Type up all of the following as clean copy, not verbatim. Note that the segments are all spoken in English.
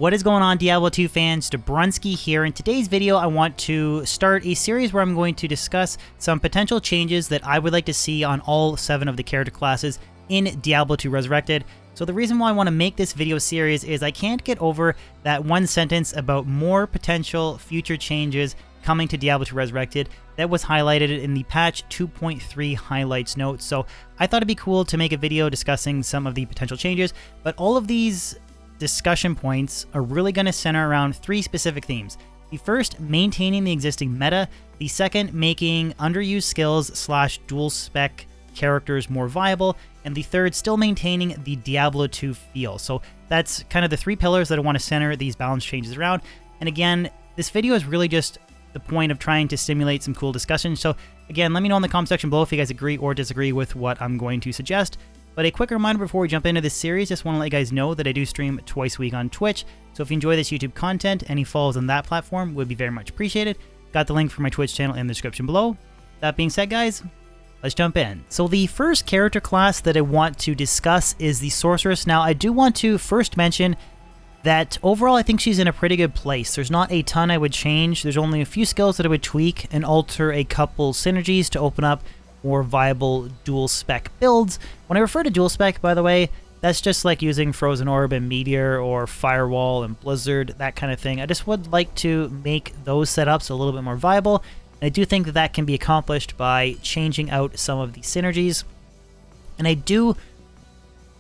What is going on, Diablo 2 fans? Dobrunsky here. In today's video, I want to start a series where I'm going to discuss some potential changes that I would like to see on all 7 of the character classes in Diablo 2 Resurrected. So the reason why I want to make this video series is I can't get over that one sentence about more potential future changes coming to Diablo 2 Resurrected that was highlighted in the patch 2.3 highlights note. So I thought it'd be cool to make a video discussing some of the potential changes, but all of these discussion points are really going to center around 3 specific themes. The first, maintaining the existing meta. The second, making underused skills / dual spec characters more viable. And the third, still maintaining the Diablo 2 feel. So that's kind of the 3 pillars that I want to center these balance changes around. And again, this video is really just the point of trying to stimulate some cool discussion. So again, let me know in the comment section below if you guys agree or disagree with what I'm going to suggest. But a quick reminder before we jump into this series, just want to let you guys know that I do stream twice a week on Twitch. So if you enjoy this YouTube content, any follows on that platform would be very much appreciated. Got the link for my Twitch channel in the description below. That being said, guys, let's jump in. So the first character class that I want to discuss is the Sorceress. Now, I do want to first mention that overall I think she's in a pretty good place. There's not a ton I would change. There's only a few skills that I would tweak and alter a couple synergies to open up more viable dual spec builds. When I refer to dual spec, by the way, that's just like using Frozen Orb and Meteor or Firewall and Blizzard, that kind of thing. I just would like to make those setups a little bit more viable. And I do think that that can be accomplished by changing out some of the synergies. And I do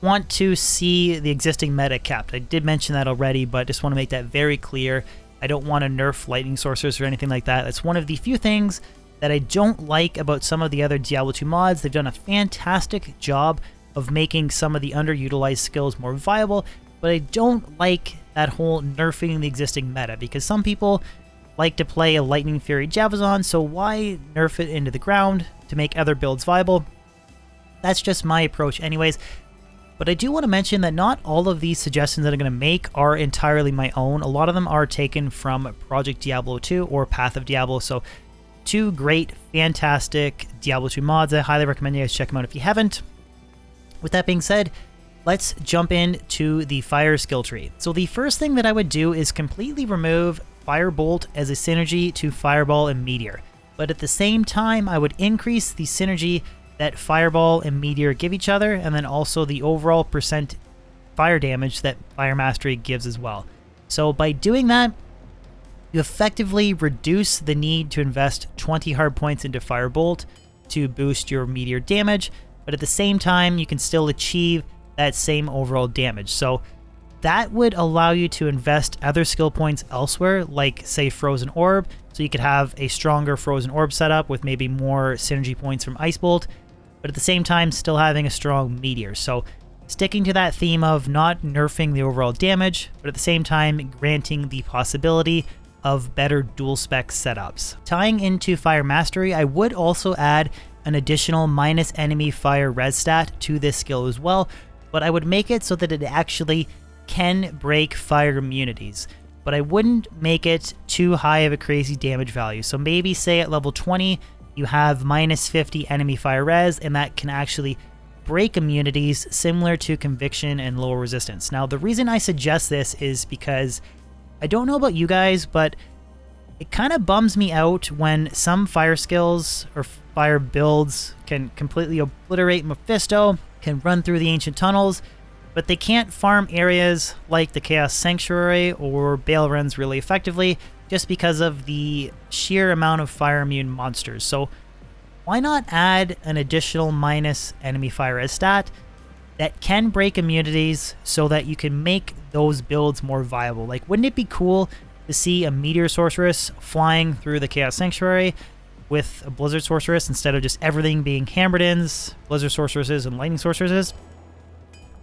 want to see the existing meta capped. I did mention that already, but just want to make that very clear. I don't want to nerf Lightning Sorceress or anything like that. That's one of the few things that I don't like about some of the other Diablo 2 mods. They've done a fantastic job of making some of the underutilized skills more viable, but I don't like that whole nerfing the existing meta, because some people like to play a Lightning Fury Javazon, so why nerf it into the ground to make other builds viable? That's just my approach anyways. But I do want to mention that not all of these suggestions that I'm going to make are entirely my own. A lot of them are taken from Project Diablo 2 or Path of Diablo, so 2 great, fantastic Diablo 2 mods. I highly recommend you guys check them out if you haven't. With that being said, let's jump into the fire skill tree. So the first thing that I would do is completely remove Firebolt as a synergy to Fireball and Meteor. But at the same time, I would increase the synergy that Fireball and Meteor give each other, and then also the overall percent fire damage that Fire Mastery gives as well. So by doing that, you effectively reduce the need to invest 20 hard points into Firebolt to boost your Meteor damage, but at the same time, you can still achieve that same overall damage. So that would allow you to invest other skill points elsewhere, like say Frozen Orb, so you could have a stronger Frozen Orb setup with maybe more synergy points from Ice Bolt, but at the same time still having a strong Meteor. So sticking to that theme of not nerfing the overall damage, but at the same time granting the possibility of better dual spec setups. Tying into Fire Mastery, I would also add an additional minus enemy fire res stat to this skill as well, but I would make it so that it actually can break fire immunities, but I wouldn't make it too high of a crazy damage value. So maybe say at level 20, you have minus 50 enemy fire res, and that can actually break immunities similar to Conviction and lower resistance. Now, the reason I suggest this is because I don't know about you guys, but it kind of bums me out when some fire skills or fire builds can completely obliterate Mephisto, can run through the ancient tunnels, but they can't farm areas like the Chaos Sanctuary or Bale runs really effectively just because of the sheer amount of fire immune monsters. So why not add an additional minus enemy fire res stat that can break immunities so that you can make those builds more viable? Like, wouldn't it be cool to see a Meteor Sorceress flying through the Chaos Sanctuary with a Blizzard Sorceress instead of just everything being Hammerden's, Blizzard Sorceresses, and Lightning Sorceresses?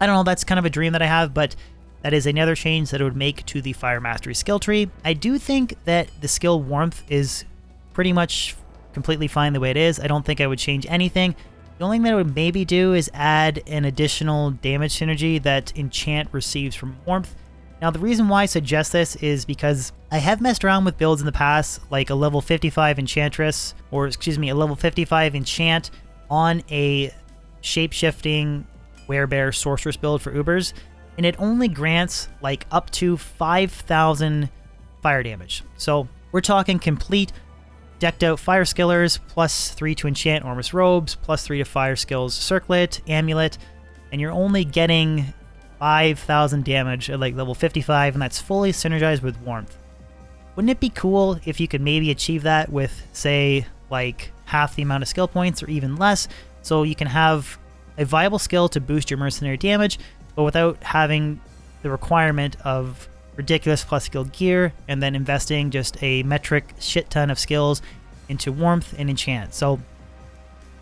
I don't know, that's kind of a dream that I have, but that is another change that it would make to the Fire Mastery skill tree. I do think that the skill Warmth is pretty much completely fine the way it is. I don't think I would change anything. The only thing that I would maybe do is add an additional damage synergy that Enchant receives from Warmth. Now, the reason why I suggest this is because I have messed around with builds in the past, like a level 55 Enchantress, or excuse me, a level 55 Enchant on a shape-shifting Werebear Sorceress build for Ubers, and it only grants like up to 5,000 fire damage. So we're talking complete decked out fire skillers, +3 to enchant Ormus Robes, +3 to fire skills Circlet, Amulet, and you're only getting 5,000 damage at like level 55, and that's fully synergized with Warmth. Wouldn't it be cool if you could maybe achieve that with, say, like half the amount of skill points or even less, so you can have a viable skill to boost your mercenary damage, but without having the requirement of ridiculous plus skill gear and then investing just a metric shit ton of skills into Warmth and enchant. So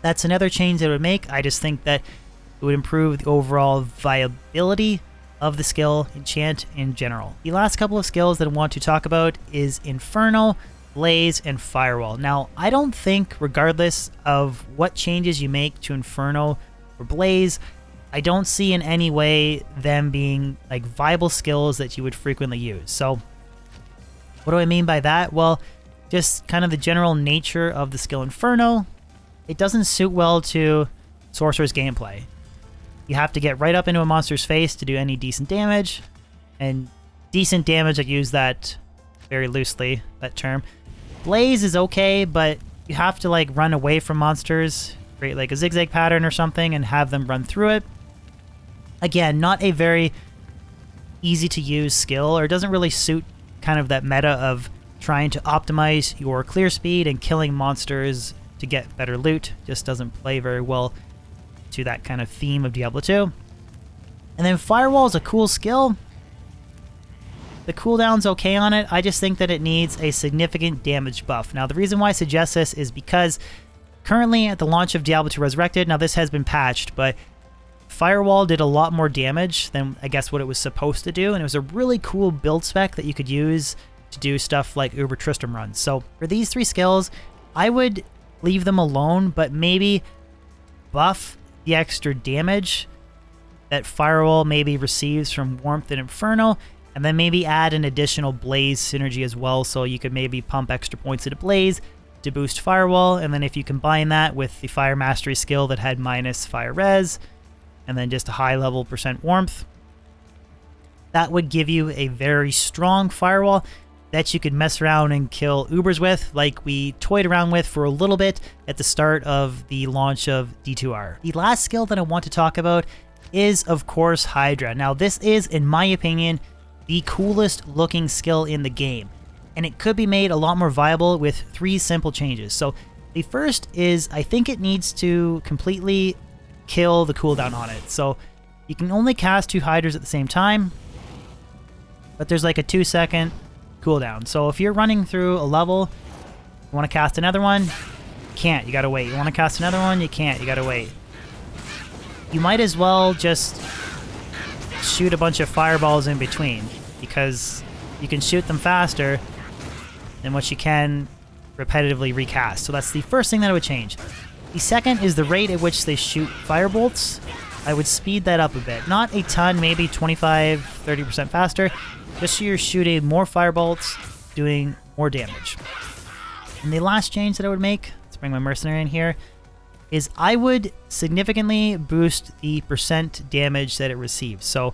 that's another change that it would make. I just think that it would improve the overall viability of the skill enchant in general. The last couple of skills that I want to talk about is Inferno, Blaze, and Firewall. Now, I don't think, regardless of what changes you make to Inferno or Blaze, I don't see in any way them being like viable skills that you would frequently use. So what do I mean by that? Well, just kind of the general nature of the skill Inferno. It doesn't suit well to Sorceress gameplay. You have to get right up into a monster's face to do any decent damage. And decent damage, I use that very loosely, that term. Blaze is okay, but you have to like run away from monsters, create like a zigzag pattern or something and have them run through it. Again, not a very easy to use skill, or it doesn't really suit kind of that meta of trying to optimize your clear speed and killing monsters to get better loot. Just doesn't play very well to that kind of theme of Diablo 2. And then Firewall is a cool skill. The cooldown's okay on it. I just think that it needs a significant damage buff. Now, the reason why I suggest this is because currently at the launch of Diablo 2 Resurrected, now this has been patched, but Firewall did a lot more damage than I guess what it was supposed to do, and it was a really cool build spec that you could use to do stuff like Uber Tristram runs. So for these three skills, I would leave them alone, but maybe buff the extra damage that Firewall maybe receives from Warmth and Inferno, and then maybe add an additional Blaze synergy as well, so you could maybe pump extra points into Blaze to boost Firewall, and then if you combine that with the Fire Mastery skill that had minus Fire Res, and then just a high level % Warmth, that would give you a very strong Firewall that you could mess around and kill Ubers with, like we toyed around with for a little bit at the start of the launch of D2R. The last skill that I want to talk about is, of course, Hydra. Now, this is, in my opinion, the coolest looking skill in the game, and it could be made a lot more viable with 3 simple changes. So the first is, I think it needs to completely kill the cooldown on it. So you can only cast 2 Hydras at the same time, but there's like a 2-second cooldown. So if you're running through a level, you want to cast another one, you can't, you gotta wait. You want to cast another one, you can't, you gotta wait. You might as well just shoot a bunch of fireballs in between, because you can shoot them faster than what you can repetitively recast. So that's the first thing that I would change. The second is the rate at which they shoot firebolts. I would speed that up a bit. Not a ton, maybe 25-30% faster, just so you're shooting more firebolts, doing more damage. And the last change that I would make, let's bring my mercenary in here, is I would significantly boost the % damage that it receives. So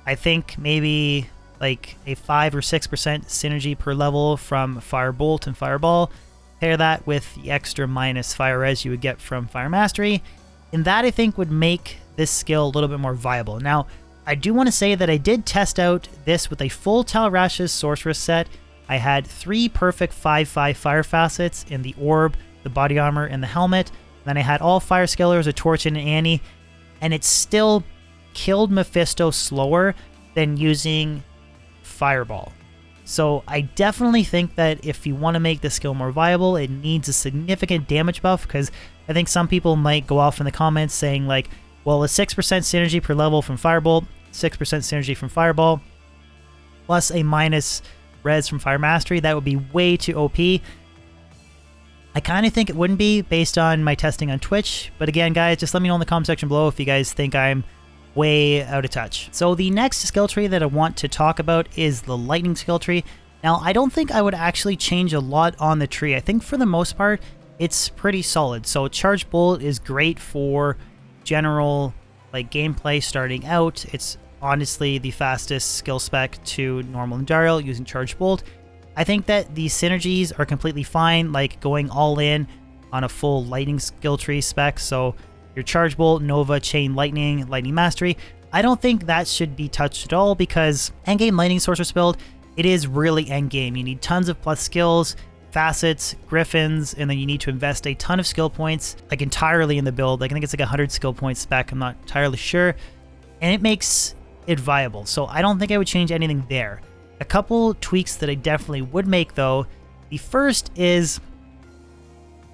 I think maybe like a 5 or 6% synergy per level from Firebolt and Fireball. Pair that with the extra minus Fire Res you would get from Fire Mastery, and that I think would make this skill a little bit more viable. Now, I do want to say that I did test out this with a full Talrash's Sorceress set. I had 3 perfect 5/5 fire facets in the orb, the body armor, and the helmet. Then I had all fire skillers, a torch, and an Annie, and it still killed Mephisto slower than using Fireball. So I definitely think that if you want to make the skill more viable, it needs a significant damage buff, because I think some people might go off in the comments saying like, well, a 6% synergy per level from Firebolt, 6% synergy from Fireball, plus a minus res from Fire Mastery, that would be way too OP. I kind of think it wouldn't be based on my testing on Twitch, but again, guys, just let me know in the comment section below if you guys think I'm way out of touch. So the next skill tree that I want to talk about is the lightning skill tree. Now, I don't think I would actually change a lot on the tree. I think for the most part, it's pretty solid. So Charge Bolt is great for general like gameplay starting out. It's honestly the fastest skill spec to normal Enjariel using Charge Bolt. I think that these synergies are completely fine, like going all in on a full lightning skill tree spec. So your Charge Bolt, Nova, Chain Lightning, Lightning Mastery. I don't think that should be touched at all because endgame Lightning Sorceress build, it is really endgame. You need tons of plus skills, facets, griffins, and then you need to invest a ton of skill points, like entirely in the build. Like I think it's like 100 skill points spec, I'm not entirely sure. And it makes it viable. So I don't think I would change anything there. A couple tweaks that I definitely would make though. The first is,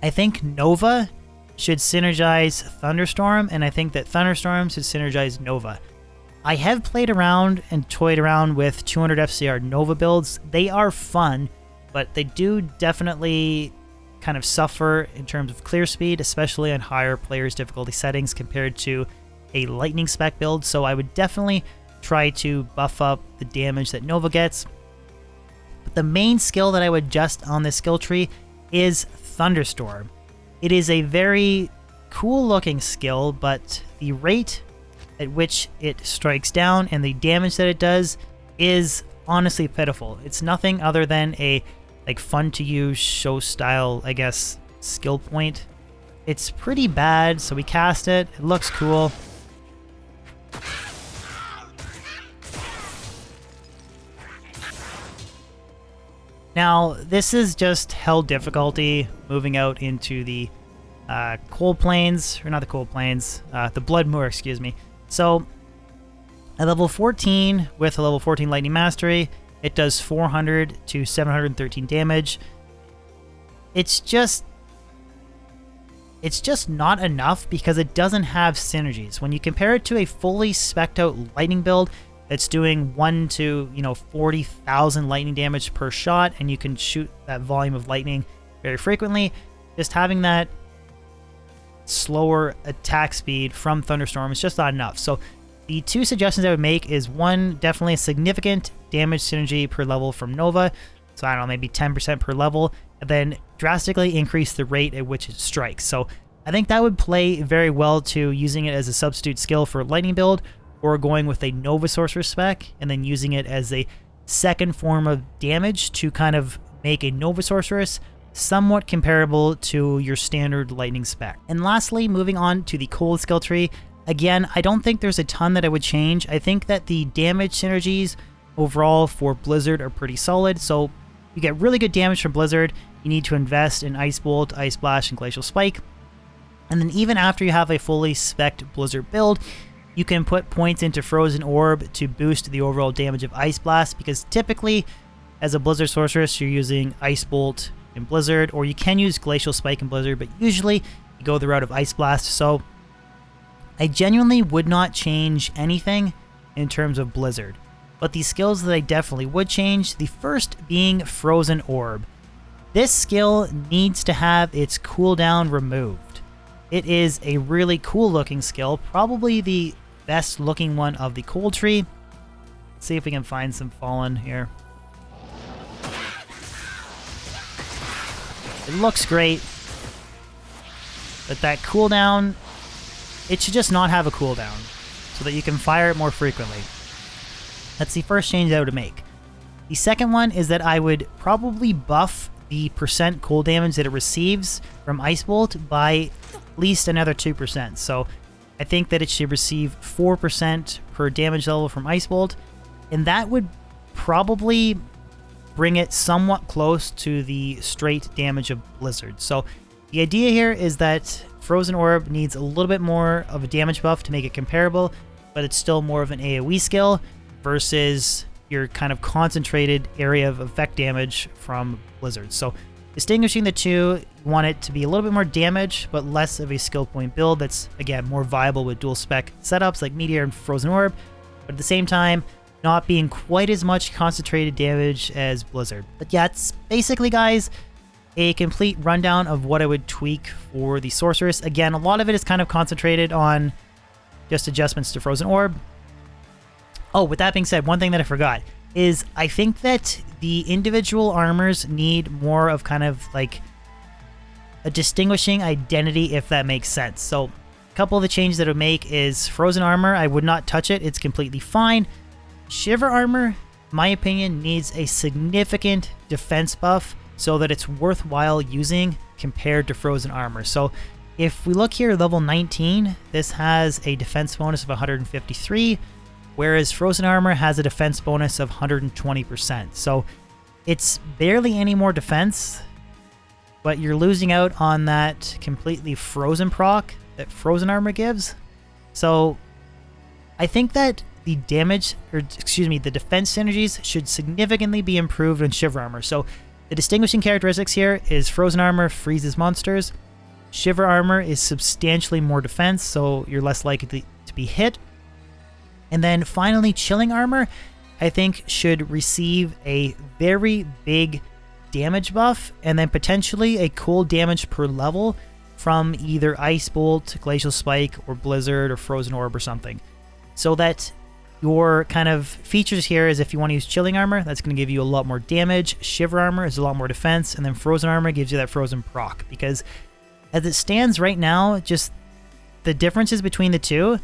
I think Nova should synergize Thunderstorm, and I think that Thunderstorm should synergize Nova. I have played around and toyed around with 200 FCR Nova builds. They are fun, but they do definitely kind of suffer in terms of clear speed, especially on higher players' difficulty settings compared to a Lightning spec build. So I would definitely try to buff up the damage that Nova gets. But the main skill that I would adjust on this skill tree is Thunderstorm. It is a very cool looking skill, but the rate at which it strikes down and the damage that it does is honestly pitiful. It's nothing other than a like fun to use show style, I guess, skill point. It's pretty bad, so we cast it. It looks cool. Now, this is just hell difficulty moving out into the cold plains, or not the cold plains, the Blood Moor, excuse me. So, at level 14, with a level 14 Lightning Mastery, it does 400 to 713 damage. It's just not enough because it doesn't have synergies. When you compare it to a fully spec'd out lightning build that's doing 1 to 40,000 lightning damage per shot, and you can shoot that volume of lightning very frequently, just having that slower attack speed from Thunderstorm is just not enough. So the two suggestions I would make is one, definitely a significant damage synergy per level from Nova. So I don't know, maybe 10% per level, and then drastically increase the rate at which it strikes. So I think that would play very well to using it as a substitute skill for lightning build, or going with a Nova Sorceress spec and then using it as a second form of damage to kind of make a Nova Sorceress somewhat comparable to your standard lightning spec. And lastly, moving on to the cold skill tree. Again, I don't think there's a ton that I would change. I think that the damage synergies overall for Blizzard are pretty solid. So you get really good damage from Blizzard. You need to invest in Ice Bolt, Ice Blast, and Glacial Spike. And then even after you have a fully spec'd Blizzard build, you can put points into Frozen Orb to boost the overall damage of Ice Blast, because typically as a Blizzard Sorceress you're using Ice Bolt in Blizzard, or you can use Glacial Spike in Blizzard, but usually you go the route of Ice Blast. So I genuinely would not change anything in terms of Blizzard. But the skills that I definitely would change, the first being Frozen Orb. This skill needs to have its cooldown removed. It is a really cool looking skill, probably the best looking one of the cold tree. Let's see if we can find some fallen here. It looks great, but that cooldown, it should just not have a cooldown so that you can fire it more frequently. That's the first change I would make. The second one is that I would probably buff the percent cold damage that it receives from Ice Bolt by at least another 2%. So I think that it should receive 4% per damage level from Ice Bolt, and that would probably bring it somewhat close to the straight damage of Blizzard. So the idea here is that Frozen Orb needs a little bit more of a damage buff to make it comparable, but it's still more of an AoE skill versus your kind of concentrated area of effect damage from Blizzard. So distinguishing the two, you want it to be a little bit more damage, but less of a skill point build that's, again, more viable with dual spec setups like Meteor and Frozen Orb, but at the same time, not being quite as much concentrated damage as Blizzard. But yeah, it's basically, guys, a complete rundown of what I would tweak for the Sorceress. Again, a lot of it is kind of concentrated on just adjustments to Frozen Orb. Oh, with that being said, one thing that I forgot is I think that the individual armors need more of kind of like a distinguishing identity, if that makes sense. So couple of the changes that it would make is Frozen Armor. I would not touch it. It's completely fine. Shiver Armor, my opinion, needs a significant defense buff so that it's worthwhile using compared to Frozen Armor. So if we look here, level 19, this has a defense bonus of 153, whereas Frozen Armor has a defense bonus of 120%. So it's barely any more defense, but you're losing out on that completely frozen proc that Frozen Armor gives. So I think that the damage, or excuse me, the defense synergies should significantly be improved in Shiver Armor. So the distinguishing characteristics here is Frozen Armor freezes monsters. Shiver Armor is substantially more defense, so you're less likely to be hit. And then finally, Chilling Armor, I think, should receive a very big damage buff, and then potentially a cool damage per level from either Ice Bolt, Glacial Spike, or Blizzard, or Frozen Orb, or something. So that your kind of features here is if you want to use Chilling Armor, that's going to give you a lot more damage. Shiver Armor is a lot more defense, and then Frozen Armor gives you that Frozen proc. Because as it stands right now, just the differences between the two,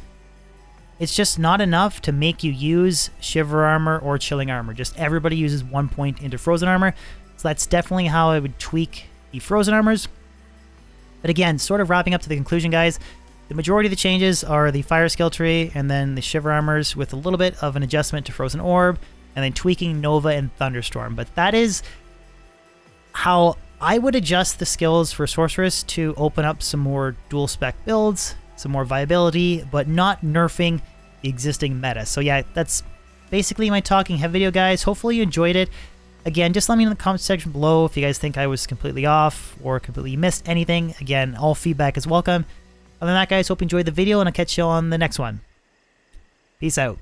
it's just not enough to make you use Shiver Armor or Chilling Armor. Just everybody uses 1 point into Frozen Armor. So that's definitely how I would tweak the Frozen Armors. But again, sort of wrapping up to the conclusion, guys, the majority of the changes are the Fire Skill Tree and then the Shiver Armors with a little bit of an adjustment to Frozen Orb and then tweaking Nova and Thunderstorm. But that is how I would adjust the skills for Sorceress to open up some more dual spec builds, some more viability, but not nerfing the existing meta. So yeah, that's basically my talking head video, guys. Hopefully you enjoyed it. Again, just let me know in the comment section below if you guys think I was completely off or completely missed anything. Again, all feedback is welcome. Other than that, guys, hope you enjoyed the video, and I'll catch you on the next one. Peace out.